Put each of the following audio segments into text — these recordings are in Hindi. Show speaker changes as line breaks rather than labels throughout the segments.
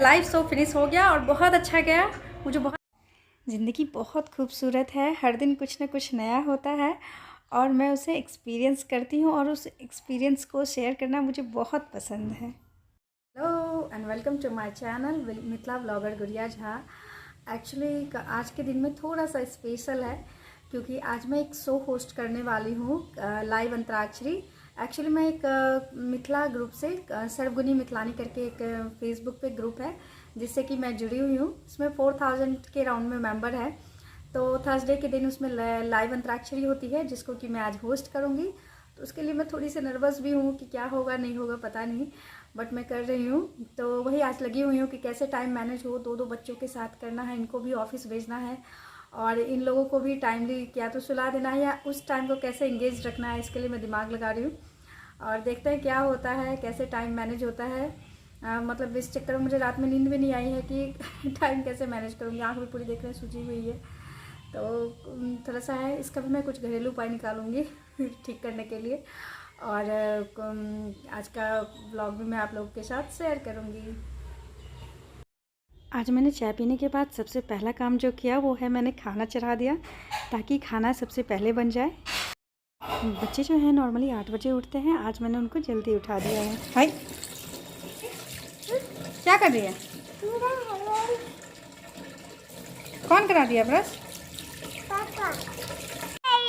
लाइव शो फिनिश हो गया और बहुत अच्छा गया। मुझे बहुत ज़िंदगी बहुत खूबसूरत है, हर दिन कुछ ना कुछ नया होता है और मैं उसे एक्सपीरियंस करती हूँ और उस एक्सपीरियंस को शेयर करना मुझे बहुत पसंद है। Hello and welcome to my channel Mithila blogger Gudiya Jha. Actually आज के दिन में थोड़ा सा स्पेशल है क्योंकि आज मैं एक शो होस्ट करने वाली हूँ, लाइव अंतराक्षरी। एक्चुअली मैं एक मिथिला ग्रुप से सर्वगुनी मिथिलानी करके एक फेसबुक पे ग्रुप है जिससे कि मैं जुड़ी हुई हूँ। उसमें 4000 के राउंड में मेंबर है। तो थर्सडे के दिन उसमें लाइव अंतराक्षरी होती है जिसको कि मैं आज होस्ट करूँगी। तो उसके लिए मैं थोड़ी सी नर्वस भी हूँ कि क्या होगा नहीं होगा पता नहीं, बट मैं कर रही हूँ। तो वही आज लगी हुई हूँ कि कैसे टाइम मैनेज हो, दो बच्चों के साथ करना है, इनको भी ऑफिस भेजना है और इन लोगों को भी टाइमली क्या तो सुला देना है या उस टाइम को कैसे इंगेज रखना है, इसके लिए मैं दिमाग लगा रही हूँ और देखते हैं क्या होता है, कैसे टाइम मैनेज होता है। मतलब इस चक्कर में मुझे रात में नींद भी नहीं आई है कि टाइम कैसे मैनेज करूँगी। आँख भी पूरी देख रहे सूजी हुई है, तो थोड़ा सा है, इसका भी मैं कुछ घरेलू उपाय निकालूंगी ठीक करने के लिए और आज का व्लॉग भी मैं आप लोगों के साथ शेयर करूंगी। आज मैंने चाय पीने के बाद सबसे पहला काम जो किया वो है मैंने खाना चढ़ा दिया ताकि खाना सबसे पहले बन जाए। बच्चे जो हैं नॉर्मली 8 बजे उठते हैं, आज मैंने उनको जल्दी उठा दिया है। भाई क्या कर रही है? कौन करा दिया ब्रश? पापा।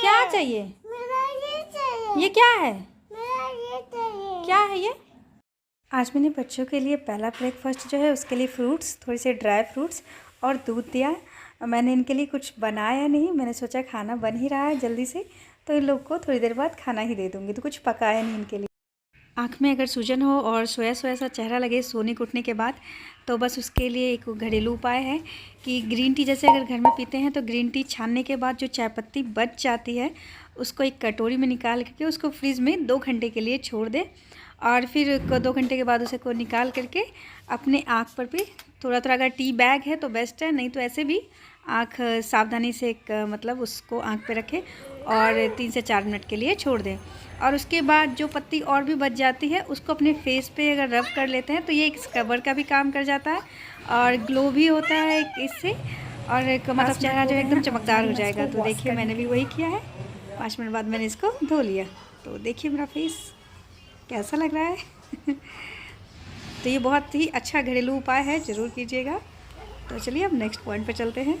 क्या चाहिए? मेरा ये चाहिए। ये क्या है? मेरा ये चाहिए। क्या है ये? आज मैंने बच्चों के लिए पहला ब्रेकफास्ट जो है उसके लिए फ्रूट्स, थोड़ी से ड्राई फ्रूट्स और दूध दिया। मैंने इनके लिए कुछ बनाया नहीं, मैंने सोचा खाना बन ही रहा है जल्दी से तो इन लोग को थोड़ी देर बाद खाना ही दे दूँगी, तो कुछ पकाया नहीं इनके लिए। आँख में अगर सूजन हो और सोया सोया सा चेहरा लगे सोने को उठने के बाद, तो बस उसके लिए एक घरेलू उपाय है कि ग्रीन टी जैसे अगर घर में पीते हैं तो ग्रीन टी छानने के बाद जो चाय पत्ती बच जाती है उसको एक कटोरी में निकाल करके उसको फ्रिज में 2 घंटे के लिए छोड़ दें और फिर 2 घंटे के बाद उसे को निकाल करके अपने आँख पर भी थोड़ा थोड़ा, अगर टी बैग है तो बेस्ट है, नहीं तो ऐसे भी आँख सावधानी से मतलब उसको आँख पे रखें और 3 से 4 मिनट के लिए छोड़ दें और उसके बाद जो पत्ती और भी बच जाती है उसको अपने फेस पे अगर रब कर लेते हैं तो ये एक स्क्रबर का भी काम कर जाता है और ग्लो भी होता है इससे और एक मतलब चेहरा जो एकदम चमकदार हो जाएगा। तो देखिए मैंने भी वही किया है, 5 मिनट बाद मैंने इसको धो लिया। तो देखिए मेरा फेस कैसा लग रहा है तो ये बहुत ही अच्छा घरेलू उपाय है, ज़रूर कीजिएगा। तो चलिए अब नेक्स्ट पॉइंट पे चलते हैं।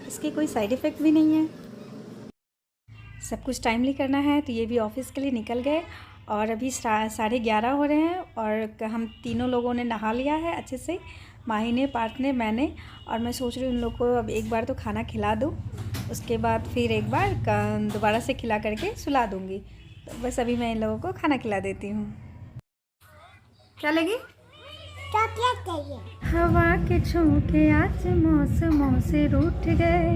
इसके कोई साइड इफ़ेक्ट भी नहीं है, सब कुछ टाइमली करना है। तो ये भी ऑफिस के लिए निकल गए और अभी 11:30 हो रहे हैं और हम तीनों लोगों ने नहा लिया है अच्छे से, माही ने, पार्थ ने, मैंने। और मैं सोच रही हूँ उन लोग को अब एक बार तो खाना खिला दूँ, उसके बाद फिर एक बार दोबारा से खिला करके सुला दूँगी। तो बस अभी मैं इन लोगों को खाना खिला देती हूँ। क्या लगी?
चॉकलेट चाहिए।
हवा के झोंके आज मौसमों से रूठ गए,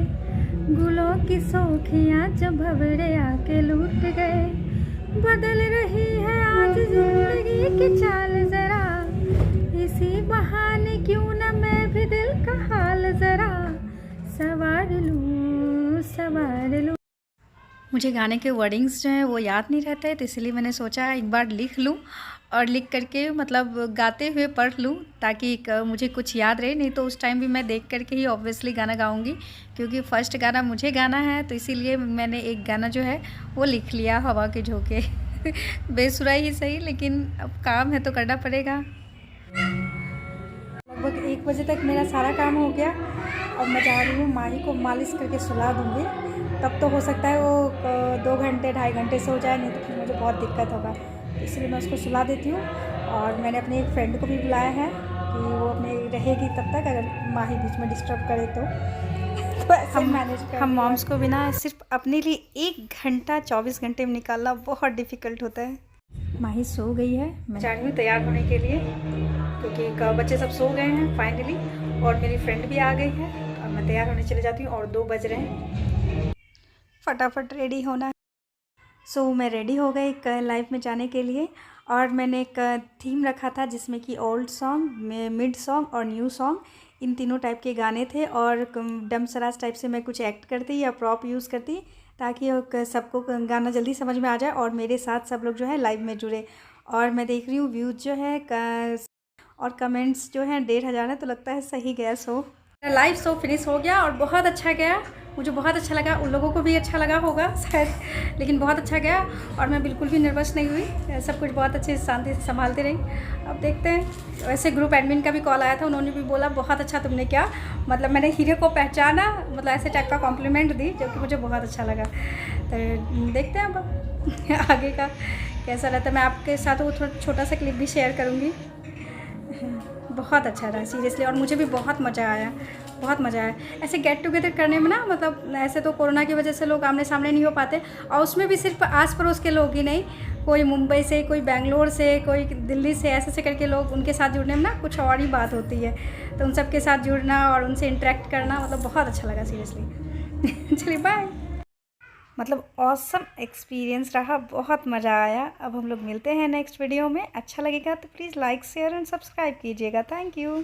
गुलों की सोखियाँ जब भंवरे आके लूट गए। बदल रही है आज जिंदगी की चाल जरा, इसी बहाने क्यों न मैं भी दिल का हाल जरा सवार लूँ। मुझे गाने के वर्डिंग्स जो हैं वो याद नहीं रहते, तो इसलिए मैंने सोचा एक बार लिख लूँ और लिख करके मतलब गाते हुए पढ़ लूँ ताकि मुझे कुछ याद रहे। नहीं तो उस टाइम भी मैं देख करके ही ऑब्वियसली गाना गाऊंगी क्योंकि फर्स्ट गाना मुझे गाना है। तो इसीलिए मैंने एक गाना जो है वो लिख लिया, हवा के झोंके बेसुरा ही सही, लेकिन अब काम है तो करना पड़ेगा। लगभग 1 बजे तक मेरा सारा काम हो गया और मैं जा रही हूँ माही को मालिश करके सुला दूँगी। तब तो हो सकता है वो 2 घंटे 2.5 घंटे से हो जाए, नहीं तो फिर मुझे बहुत दिक्कत होगा। इसलिए मैं उसको सुला देती हूँ और मैंने अपने एक फ्रेंड को भी बुलाया है कि वो अपने रहेगी तब तक, अगर माही बीच में डिस्टर्ब करे तो ऐसे मैनेज कर। हम मॉम्स को बिना सिर्फ अपने लिए 1 घंटा 24 घंटे में निकालना बहुत डिफ़िकल्ट होता है। माही सो गई है, मैं जा रही हूँ तैयार होने के लिए क्योंकि बच्चे सब सो गए हैं फाइनली और मेरी फ्रेंड भी आ गई है और मैं तैयार होने चले जाती हूँ और 2 बज रहे हैं, फटाफट रेडी होना है। सो मैं रेडी हो गई लाइव में जाने के लिए और मैंने एक थीम रखा था जिसमें कि ओल्ड सॉन्ग, मिड सॉन्ग और न्यू सॉन्ग, इन तीनों टाइप के गाने थे और डम सराज टाइप से मैं कुछ एक्ट करती या प्रॉप यूज़ करती ताकि सबको गाना जल्दी समझ में आ जाए और मेरे साथ सब लोग जो है लाइव में जुड़े। और मैं देख रही हूँ व्यूज़ जो है और कमेंट्स जो हैं 1500 है, तो लगता है सही गया शो। लाइव शो फिनिश हो गया और बहुत अच्छा गया, मुझे बहुत अच्छा लगा, उन लोगों को भी अच्छा लगा होगा शायद, लेकिन बहुत अच्छा गया और मैं बिल्कुल भी नर्वस नहीं हुई, सब कुछ बहुत अच्छे से शांति से संभालती रही। अब देखते हैं। वैसे ग्रुप एडमिन का भी कॉल आया था, उन्होंने भी बोला बहुत अच्छा तुमने क्या, मतलब मैंने हीरो को पहचाना, मतलब ऐसे टाइप का कॉम्प्लीमेंट दी, जो कि मुझे बहुत अच्छा लगा। तो देखते हैं अब आगे का कैसा रहता है। मैं आपके साथ वो थोड़ा छोटा सा क्लिप भी शेयर करूँगी। बहुत अच्छा रहा सीरियसली, और मुझे भी बहुत मज़ा आया, बहुत मज़ा आया ऐसे गेट टुगेदर करने में ना। मतलब ऐसे तो कोरोना की वजह से लोग आमने सामने नहीं हो पाते, और उसमें भी सिर्फ आस पड़ोस के लोग ही नहीं, कोई मुंबई से, कोई बेंगलोर से, कोई दिल्ली से, ऐसे करके लोग, उनके साथ जुड़ने में ना कुछ और ही बात होती है। तो उन सब के साथ जुड़ना और उनसे इंटरेक्ट करना, मतलब बहुत अच्छा लगा सीरियसली। चलिए बाय। मतलब ऑसम एक्सपीरियंस रहा, बहुत मज़ा आया। अब हम लोग मिलते हैं नेक्स्ट वीडियो में। अच्छा लगेगा तो please like share and subscribe कीजिएगा। Thank you.